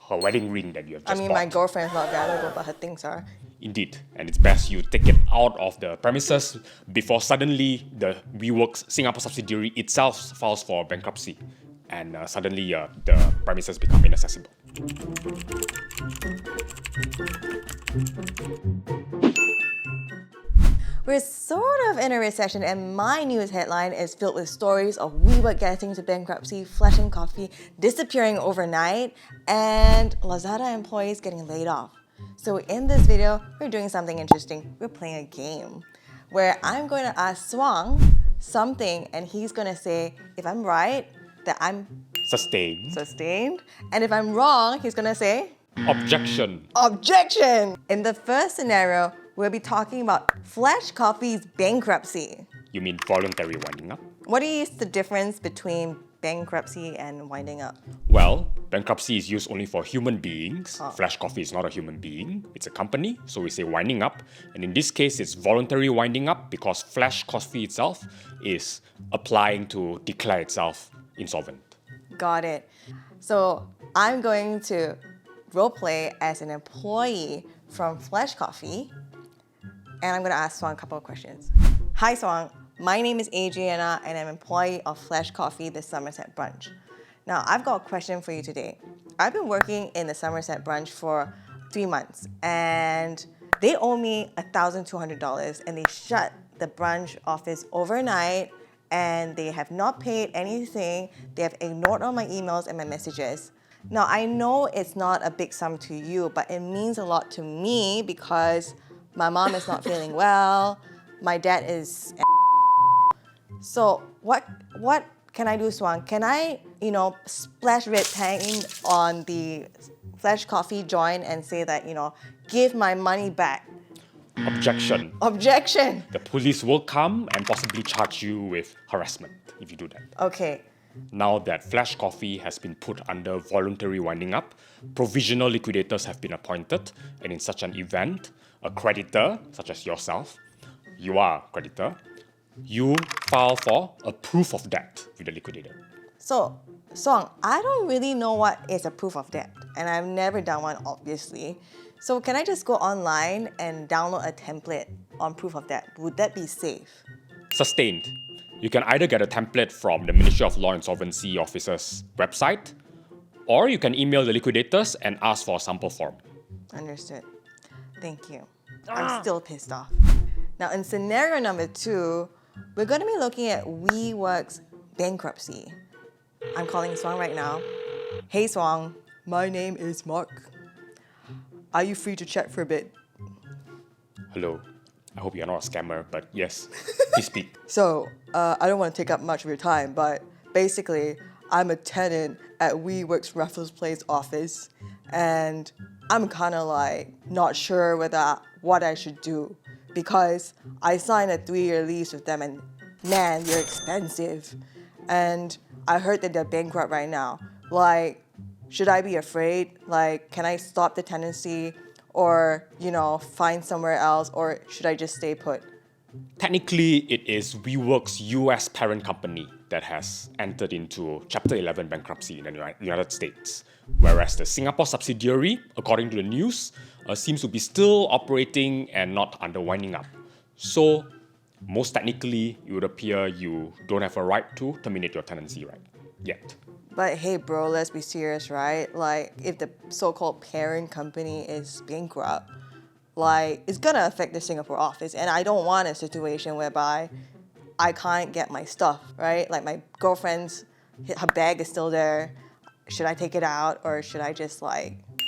her wedding ring that you have just bought. My girlfriend's not valuable, but her things are. Indeed, and it's best you take it out of the premises before suddenly the WeWork's Singapore subsidiary itself files for bankruptcy, and suddenly the premises become inaccessible. We're sort of in a recession, and my news headline is filled with stories of WeWork getting to bankruptcy, Flash Coffee disappearing overnight, and Lazada employees getting laid off. So in this video, we're doing something interesting. We're playing a game where I'm going to ask Suang something, and he's going to say if I'm right, that I'm sustained, and if I'm wrong, he's going to say Objection. In the first scenario, we'll be talking about Flash Coffee's bankruptcy. You mean voluntary winding up? What is the difference between bankruptcy and winding up? Well, bankruptcy is used only for human beings. Flash Coffee is not a human being. It's a company, so we say winding up. And in this case, it's voluntary winding up because Flash Coffee itself is applying to declare itself insolvent. Got it. So I'm going to roleplay as an employee from Flash Coffee, and I'm going to ask Suang a couple of questions. Hi Suang, my name is Adriana, and I'm an employee of Flash Coffee, the Somerset branch. Now, I've got a question for you today. I've been working in the Somerset branch for 3 months, and they owe me $1,200, and they shut the branch office overnight, and they have not paid anything. They have ignored all my emails and my messages. Now, I know it's not a big sum to you, but it means a lot to me because my mom is not feeling well, my dad is So what can I do, Suang? Can I, splash red paint on the Flash Coffee joint and say that, give my money back? Objection. The police will come and possibly charge you with harassment if you do that. Okay. Now that Flash Coffee has been put under voluntary winding up, provisional liquidators have been appointed, and in such an event, a creditor, such as yourself, you are a creditor, you file for a proof of debt with the liquidator. So, Suang, I don't really know what is a proof of debt, and I've never done one, obviously. So can I just go online and download a template on proof of debt? Would that be safe? Sustained. You can either get a template from the Ministry of Law and Insolvency officer's website, or you can email the liquidators and ask for a sample form. Understood. Thank you. I'm still pissed off. Now, in scenario number 2, we're going to be looking at WeWork's bankruptcy. I'm calling Suang right now. Hey Suang, my name is Mark. Are you free to chat for a bit? Hello. I hope you're not a scammer, but yes, please speak. So, I don't want to take up much of your time, but basically, I'm a tenant at WeWork's Raffles Place office, and I'm kind of not sure what I should do because I signed a 3-year lease with them, and man, they're expensive. And I heard that they're bankrupt right now. Should I be afraid? Can I stop the tenancy? Or, find somewhere else, or should I just stay put? Technically, it is WeWork's US parent company that has entered into Chapter 11 bankruptcy in the United States, whereas the Singapore subsidiary, according to the news, seems to be still operating and not under winding up. So, most technically, it would appear you don't have a right to terminate your tenancy yet. But hey bro, let's be serious, right? If the so-called parent company is bankrupt, it's gonna affect the Singapore office, and I don't want a situation whereby I can't get my stuff, right? My girlfriend's, her bag is still there. Should I take it out, or should I just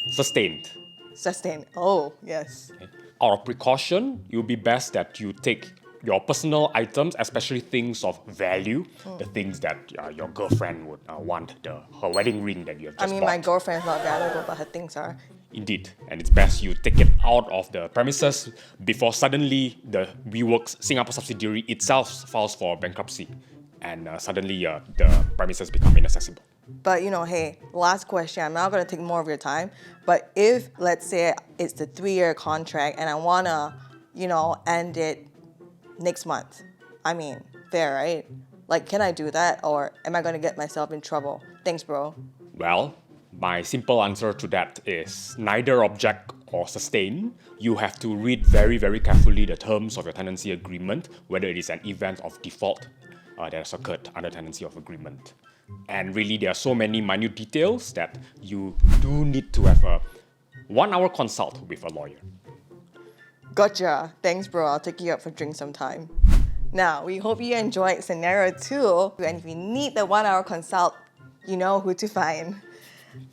Sustained. Oh, yes. Okay. Out of precaution, it would be best that you take your personal items, especially things of value, the things that your girlfriend would want, her wedding ring that you have just bought. My girlfriend's not valuable, but her things are. Indeed, and it's best you take it out of the premises before suddenly the WeWork's Singapore subsidiary itself files for bankruptcy, and suddenly the premises become inaccessible. But hey, last question. I'm not going to take more of your time, but if, let's say, it's the 3-year contract and I want to, end it next month. Fair, right? Can I do that, or am I going to get myself in trouble? Thanks, bro. Well, My simple answer to that is neither object or sustain. You have to read very, very carefully the terms of your tenancy agreement, whether it is an event of default that has occurred under tenancy of agreement. And really, there are so many minute details that you do need to have a 1 hour consult with a lawyer. Gotcha. Thanks, bro. I'll take you out for drinks sometime. Now, we hope you enjoyed scenario 2. And if you need the 1 hour consult, you know who to find.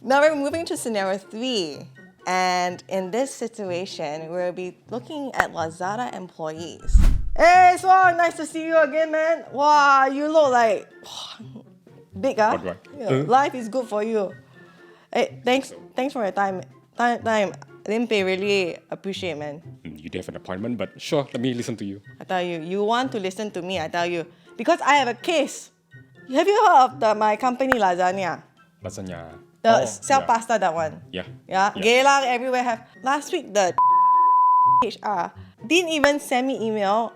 Now we're moving to scenario 3. And in this situation, we'll be looking at Lazada employees. Hey, Suang, nice to see you again, man. Wow, you look like big, huh? What? Life is good for you. Hey, thanks for your time. Limpe, really appreciate, man. You do have an appointment, but sure, let me listen to you. I tell you, you want to listen to me, I tell you. Because I have a case. Have you heard of my company, Lasagna? Lasagna. The pasta, that one. Yeah. Geylang everywhere have. Last week, the HR didn't even send me email,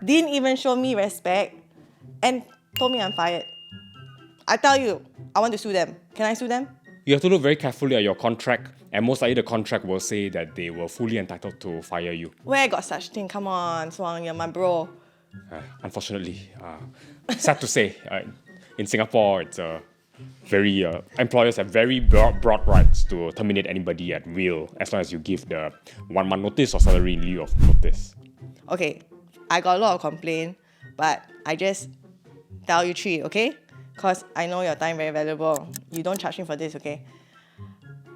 didn't even show me respect, and told me I'm fired. I tell you, I want to sue them. Can I sue them? You have to look very carefully at your contract, and most likely the contract will say that they were fully entitled to fire you. Where got such thing? Come on, Suang, you're my bro. Unfortunately, sad to say, in Singapore, it's very employers have very broad rights to terminate anybody at will, as long as you give the 1 month notice or salary in lieu of notice. Okay, I got a lot of complaint, but I just tell you 3, okay? Because I know your time very valuable. You don't charge me for this, okay?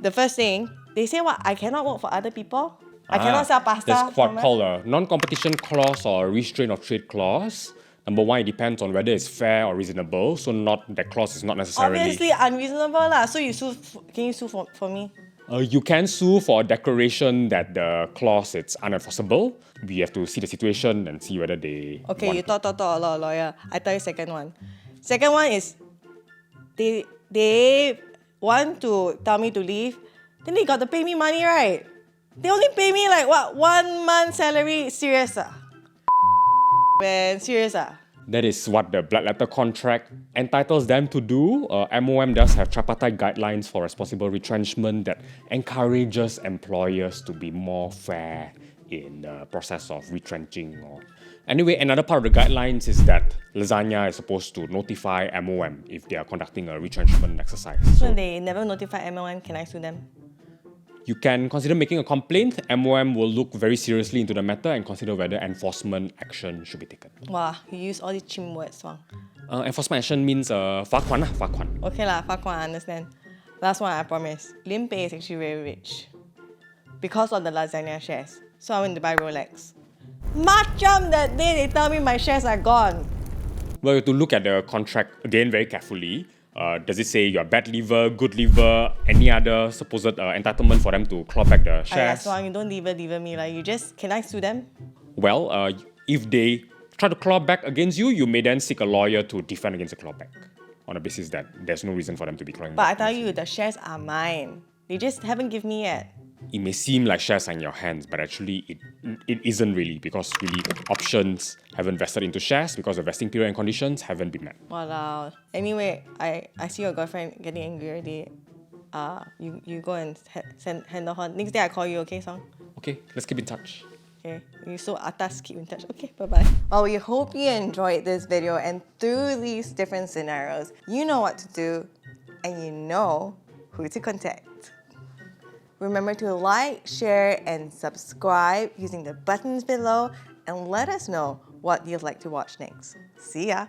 The first thing, they say what? I cannot work for other people? I cannot sell pasta? There's what called a non-competition clause or a restraint of trade clause. Number 1, it depends on whether it's fair or reasonable. So that clause is not necessarily... Obviously unreasonable lah. So can you sue for me? You can sue for a declaration that the clause is unenforceable. We have to see the situation and see whether they... Okay, you talk a lot, lawyer. I tell you second one. Second one is they want to tell me to leave. Then they got to pay me money, right? They only pay me like what, 1 month salary? Serious ah? Man, serious ah? That is what the black letter contract entitles them to do. MOM does have tripartite guidelines for responsible retrenchment that encourages employers to be more fair in the process of retrenching. Anyway, another part of the guidelines is that Lasagna is supposed to notify MOM if they are conducting a retrenchment exercise. So they never notify MOM, can I sue them? You can consider making a complaint. MOM will look very seriously into the matter and consider whether enforcement action should be taken. Wow, you use all these chim words, Wang. Enforcement action means 罚款 lah, 罚款. Okay lah, 罚款, I understand. Last one, I promise. Limpe is actually very rich because of the Lasagna shares. So I went to buy Rolex. Macam that day they tell me my shares are gone. Well, you have to look at the contract again very carefully. Does it say you're bad liver, good liver, any other supposed entitlement for them to claw back the shares? Suang, you don't liver me. Like, can I sue them? Well, if they try to claw back against you, you may then seek a lawyer to defend against the clawback on the basis that there's no reason for them to be clawing back. But I tell you, the shares are mine. They just haven't given me yet. It may seem like shares are in your hands, but actually it isn't really, because really options haven't vested into shares because the vesting period and conditions haven't been met. Walao. Anyway, I see your girlfriend getting angry already. You go and handle her. Next day I call you, okay, Song? Okay, let's keep in touch. Okay, you so atas, keep in touch. Okay, bye-bye. Well, we hope you enjoyed this video, and through these different scenarios, you know what to do and you know who to contact. Remember to like, share, and subscribe using the buttons below, and let us know what you'd like to watch next. See ya!